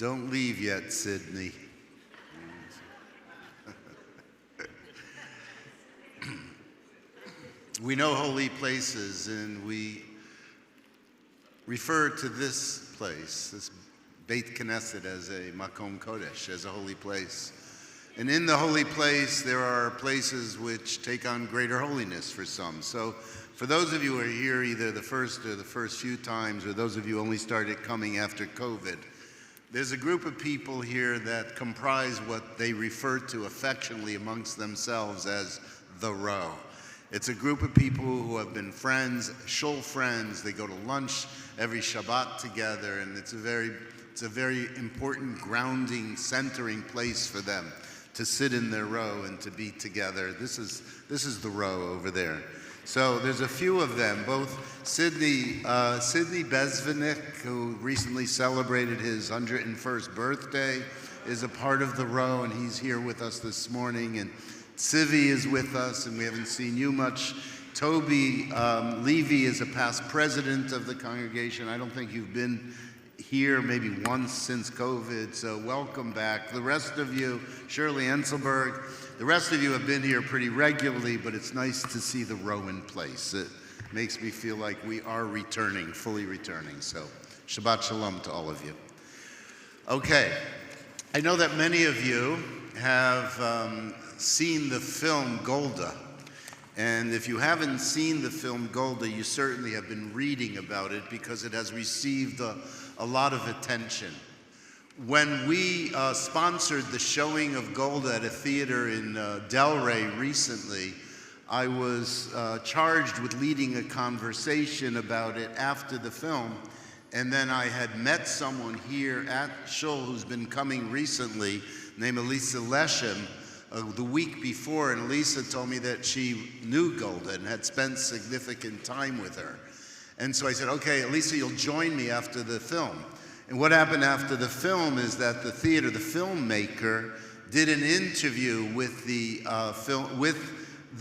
Don't leave yet, Sydney. We know holy places, and we refer to this place, this Beit Knesset, as a Makom Kodesh, as a holy place. And in the holy place, there are places which take on greater holiness for some. So for those of you who are here either the first few times, or those of you who only started coming after COVID, there's a group of people here that comprise what they refer to affectionately amongst themselves as the row. It's a group of people who have been friends, shul friends. They go to lunch every Shabbat together, and it's a very important grounding, centering place for them to sit in their row and to be together. This is the row over there. So there's a few of them, both Sidney Bezvanik, who recently celebrated his 101st birthday, is a part of the row, and he's here with us this morning. And Sivi is with us, and we haven't seen you much. Toby Levy is a past president of the congregation. I don't think you've been here maybe once since COVID, so welcome back. The rest of you, Shirley Enselberg, the rest of you have been here pretty regularly, but it's nice to see the row in place. It makes me feel like we are returning, fully returning. So Shabbat Shalom to all of you. Okay, I know that many of you have seen the film Golda. And if you haven't seen the film Golda, you certainly have been reading about it because it has received a lot of attention. When we sponsored the showing of Golda at a theater in Delray recently, I was charged with leading a conversation about it after the film. And then I had met someone here at Shul who's been coming recently, named Allysa Lesham, the week before, and Allysa told me that she knew Golda and had spent significant time with her. And so I said, okay, Allysa, you'll join me after the film. And what happened after the film is that the theater, the filmmaker, did an interview with the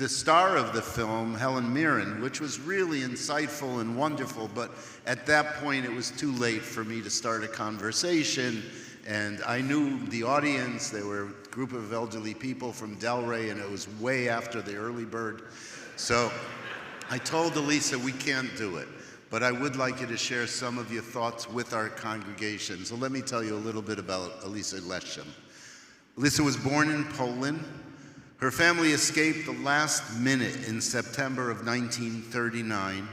star of the film, Helen Mirren, which was really insightful and wonderful, but at that point it was too late for me to start a conversation. And I knew the audience. There were a group of elderly people from Delray, and it was way after the early bird. So I told Allysa, we can't do it, but I would like you to share some of your thoughts with our congregation. So let me tell you a little bit about Allysa Lesham. Allysa was born in Poland. Her family escaped the last minute in September of 1939.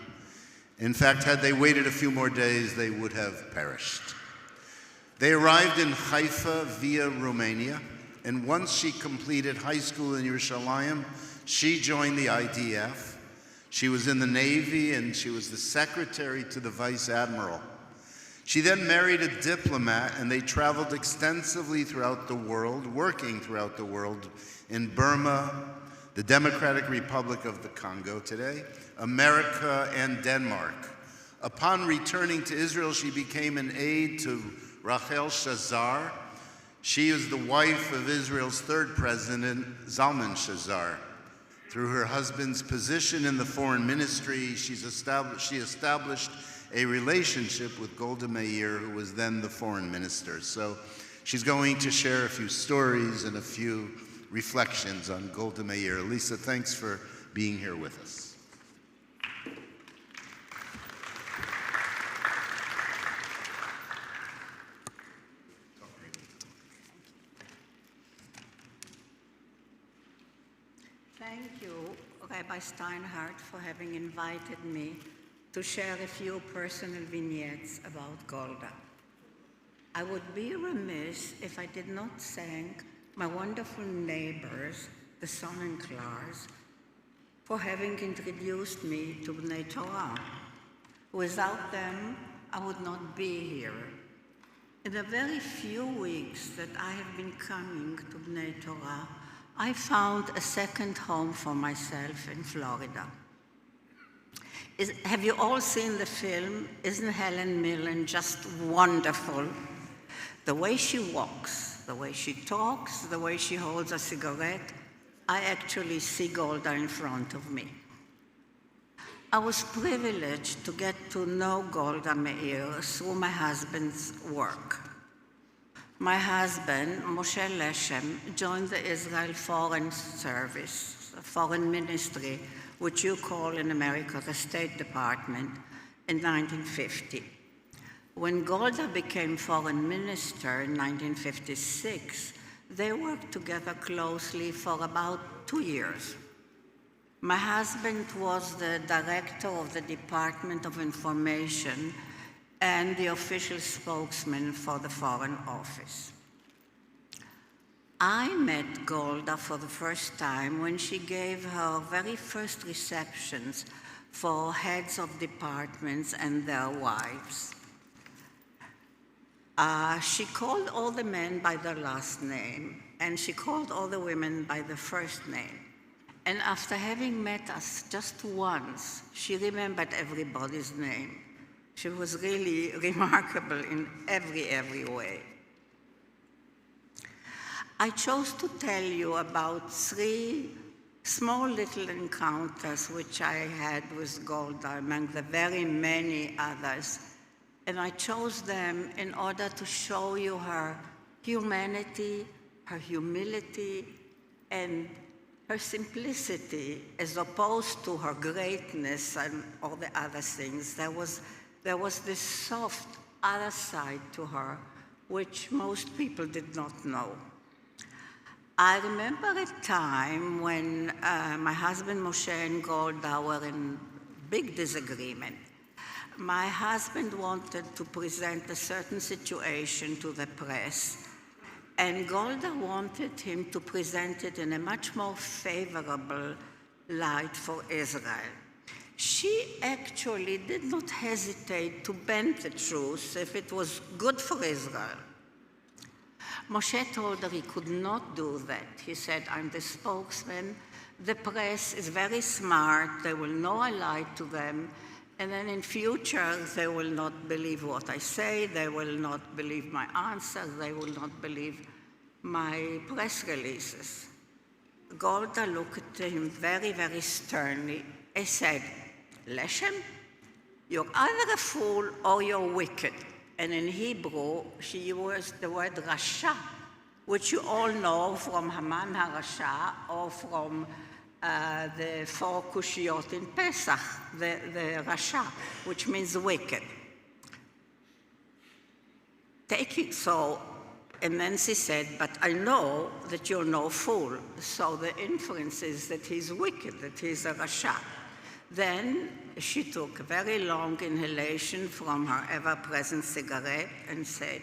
In fact, had they waited a few more days, they would have perished. They arrived in Haifa via Romania, and once she completed high school in Yerushalayim, she joined the IDF. She was in the Navy, and she was the secretary to the vice admiral. She then married a diplomat, and they traveled extensively throughout the world, working throughout the world in Burma, the Democratic Republic of the Congo today, America, and Denmark. Upon returning to Israel, she became an aide to Rachel Shazar. She is the wife of Israel's third president, Zalman Shazar. Through her husband's position in the foreign ministry, she established a relationship with Golda Meir, who was then the foreign minister. So she's going to share a few stories and a few reflections on Golda Meir. Allysa, thanks for being here with us. Thank you, Rabbi Steinhardt, for having invited me to share a few personal vignettes about Golda. I would be remiss if I did not thank my wonderful neighbors, the Sonnenklars, for having introduced me to Bnei Torah. Without them, I would not be here. In the very few weeks that I have been coming to Bnei Torah, I found a second home for myself in Florida. Have you all seen the film? Isn't Helen Mirren just wonderful? The way she walks, the way she talks, the way she holds a cigarette, I actually see Golda in front of me. I was privileged to get to know Golda Meir through my husband's work. My husband, Moshe Leshem, joined the Israel Foreign Service, Foreign Ministry, which you call in America the State Department, in 1950. When Golda became foreign minister in 1956, they worked together closely for about 2 years. My husband was the director of the Department of Information and the official spokesman for the Foreign Office. I met Golda for the first time when she gave her very first receptions for heads of departments and their wives. She called all the men by their last name, and she called all the women by their first name. And after having met us just once, she remembered everybody's name. She was really remarkable in every way. I chose to tell you about 3 small little encounters which I had with Golda among the very many others. And I chose them in order to show you her humanity, her humility, and her simplicity, as opposed to her greatness and all the other things. There was this soft other side to her, which most people did not know. I remember a time when my husband Moshe and Golda were in big disagreement. My husband wanted to present a certain situation to the press, and Golda wanted him to present it in a much more favorable light for Israel. She actually did not hesitate to bend the truth if it was good for Israel. Moshe told her he could not do that. He said, I'm the spokesman. The press is very smart. They will know I lied to them. And then in future, they will not believe what I say. They will not believe my answers. They will not believe my press releases. Golda looked at him very, very sternly and said, Leshem, you're either a fool or you're wicked. And in Hebrew, she used the word Rasha, which you all know from Haman HaRasha or from the 4 Kushiyot in Pesach, the Rasha, which means wicked. Take it so, and then she said, but I know that you're no fool. So the inference is that he's wicked, that he's a Rasha. Then she took a very long inhalation from her ever-present cigarette and said,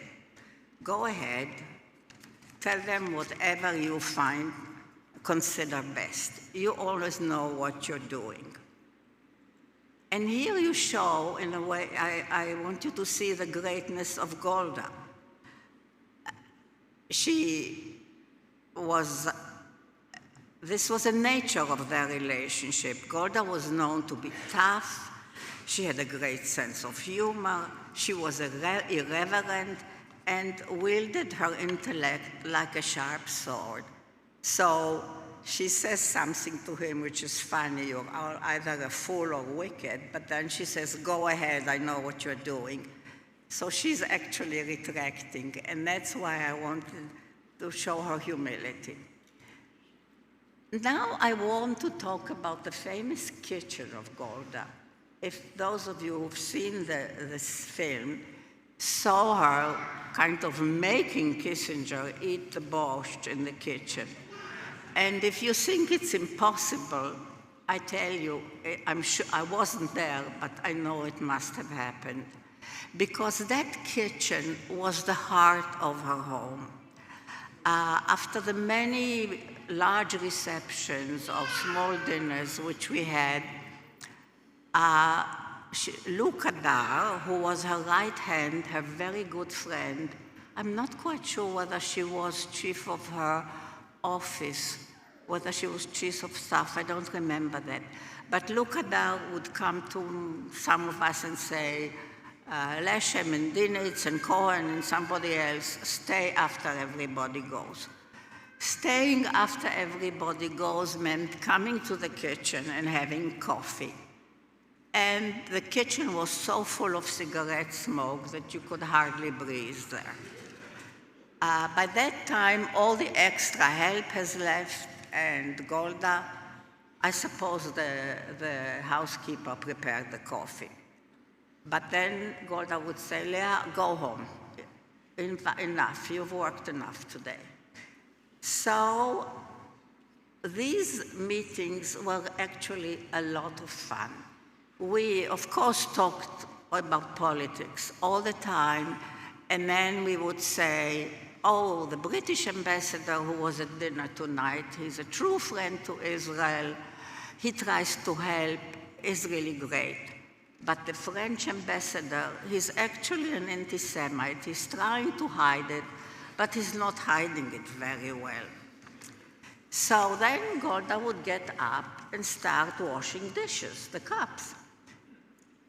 go ahead, tell them whatever you find, consider best. You always know what you're doing. And here you show, in a way, I want you to see the greatness of Golda. This was the nature of their relationship. Golda was known to be tough. She had a great sense of humor. She was irreverent and wielded her intellect like a sharp sword. So she says something to him which is funny, you're either a fool or wicked, but then she says, go ahead, I know what you're doing. So she's actually retracting, and that's why I wanted to show her humility. Now I want to talk about the famous kitchen of Golda. If those of you who've seen this film saw her kind of making Kissinger eat the borscht in the kitchen. And if you think it's impossible, I tell you, I'm sure I wasn't there, but I know it must have happened. Because that kitchen was the heart of her home. After the many large receptions or small dinners which we had, Luca Dar, who was her right hand, her very good friend, I'm not quite sure whether she was chief of her office, whether she was chief of staff, I don't remember that. But Luca Dar would come to some of us and say, Leshem and Dinitz and Cohen and somebody else, stay after everybody goes. Staying after everybody goes meant coming to the kitchen and having coffee. And the kitchen was so full of cigarette smoke that you could hardly breathe there. By that time, all the extra help has left, and Golda, I suppose the housekeeper prepared the coffee. But then Golda would say, Leah, go home. Enough, you've worked enough today. So these meetings were actually a lot of fun. We, of course, talked about politics all the time, and then we would say, oh, the British ambassador who was at dinner tonight, he's a true friend to Israel, he tries to help, is really great. But the French ambassador, he's actually an anti-Semite. He's trying to hide it, but he's not hiding it very well. So then Golda would get up and start washing dishes, the cups.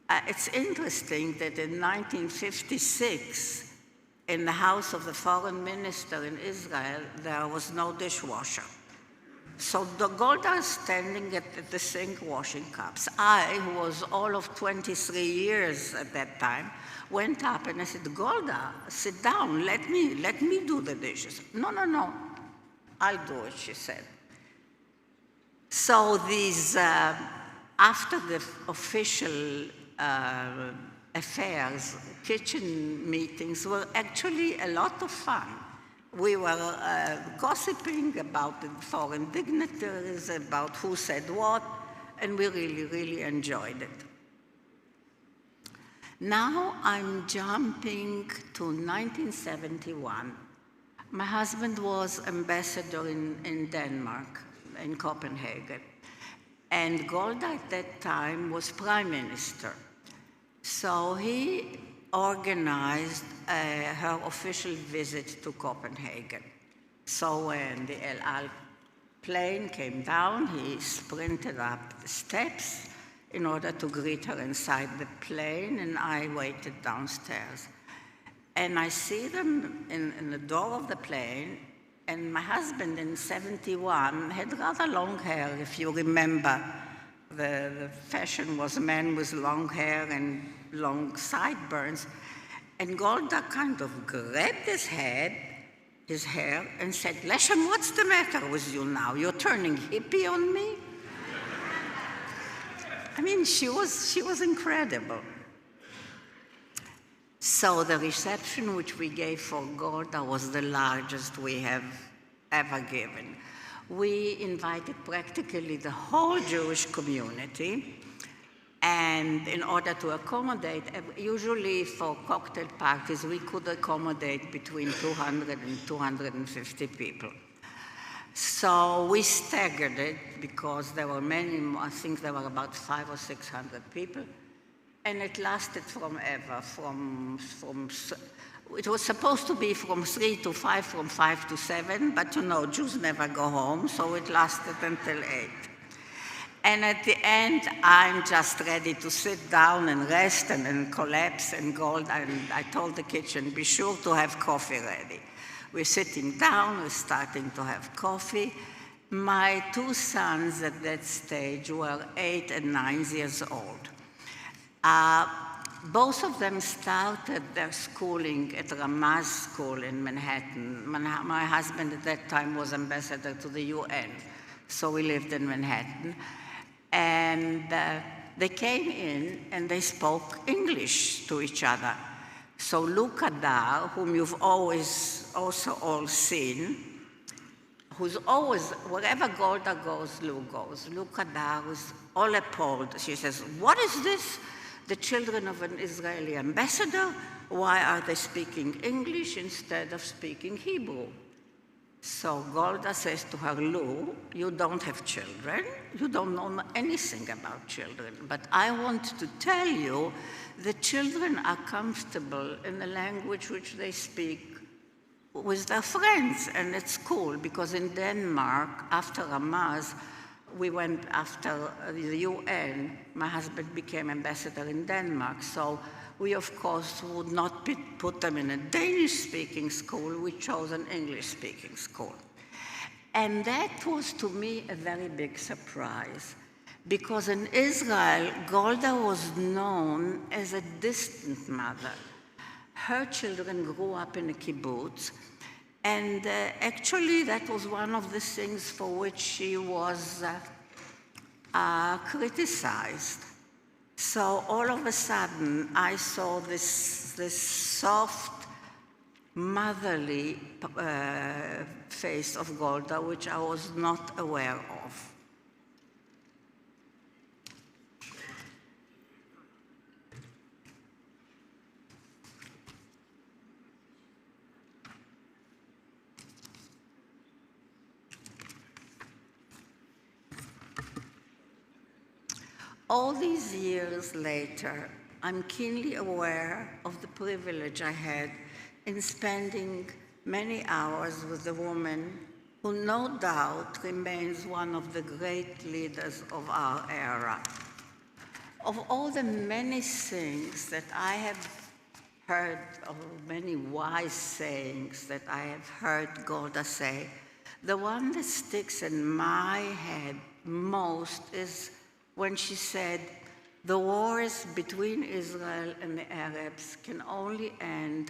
It's interesting that in 1956, in the house of the foreign minister in Israel, there was no dishwasher. So Golda is standing at the sink washing cups. I, who was all of 23 years at that time, went up and I said, Golda, sit down, let me do the dishes. No, I'll do it, she said. So these, after the official affairs, kitchen meetings were actually a lot of fun. We were gossiping about the foreign dignitaries, about who said what, and we really, really enjoyed it. Now I'm jumping to 1971. My husband was ambassador in Denmark, in Copenhagen, and Golda at that time was prime minister. So he organized her official visit to Copenhagen. So when the El Al plane came down, he sprinted up the steps in order to greet her inside the plane, and I waited downstairs. And I see them in the door of the plane, and my husband in 71 had rather long hair, if you remember. The fashion was men with long hair and long sideburns. And Golda kind of grabbed his hair, and said, Lesham, what's the matter with you now? You're turning hippie on me? I mean, she was incredible. So the reception which we gave for Golda was the largest we have ever given. We invited practically the whole Jewish community, and in order to accommodate, usually for cocktail parties, we could accommodate between 200 and 250 people. So we staggered it because there were many, I think there were about 500 or 600 people, and it lasted forever. It was supposed to be from 3 to 5, from 5 to 7, but you know, Jews never go home, so it lasted until 8. And at the end, I'm just ready to sit down and rest and collapse and Golda, and I told the kitchen, be sure to have coffee ready. We're sitting down, we're starting to have coffee. My two sons at that stage were 8 and 9 years old. Both of them started their schooling at Ramaz School in Manhattan. My husband at that time was ambassador to the UN, so we lived in Manhattan. And they came in and they spoke English to each other. So Luca Dar, whom you've always also all seen, who's always, wherever Golda goes, Lou goes. Luca Dar was all appalled. She says, what is this? The children of an Israeli ambassador? Why are they speaking English instead of speaking Hebrew? So Golda says to her, Lou, you don't have children. You don't know anything about children. But I want to tell you the children are comfortable in the language which they speak with their friends. And it's cool, because in Denmark, after Ramaz, we went after the UN. My husband became ambassador in Denmark. So we, of course, would not put them in a Danish-speaking school. We chose an English-speaking school. And that was, to me, a very big surprise, because in Israel, Golda was known as a distant mother. Her children grew up in a kibbutz, And actually, that was one of the things for which she was criticized. So all of a sudden, I saw this soft, motherly face of Golda, which I was not aware of. All these years later, I'm keenly aware of the privilege I had in spending many hours with a woman who no doubt remains one of the great leaders of our era. Of all the many things that I have heard, of many wise sayings that I have heard Golda say, the one that sticks in my head most is when she said, the wars between Israel and the Arabs can only end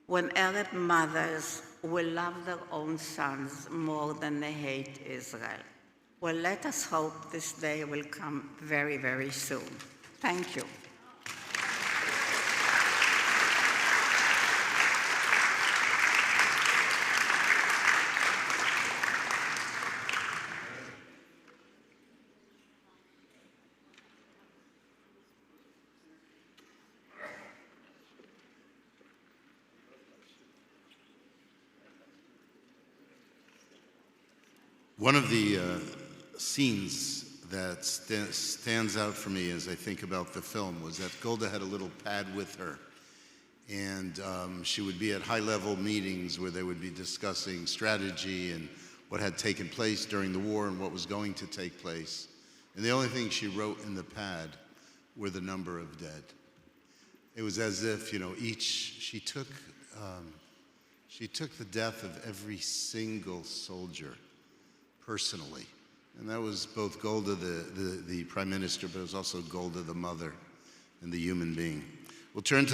when Arab mothers will love their own sons more than they hate Israel. Well, let us hope this day will come very, very soon. Thank you. One of the scenes that stands out for me as I think about the film was that Golda had a little pad with her, and she would be at high-level meetings where they would be discussing strategy and what had taken place during the war and what was going to take place. And the only thing she wrote in the pad were the number of dead. It was as if, she took the death of every single soldier personally. And that was both Golda, the prime minister, but it was also Golda, the mother, and the human being. We'll turn to the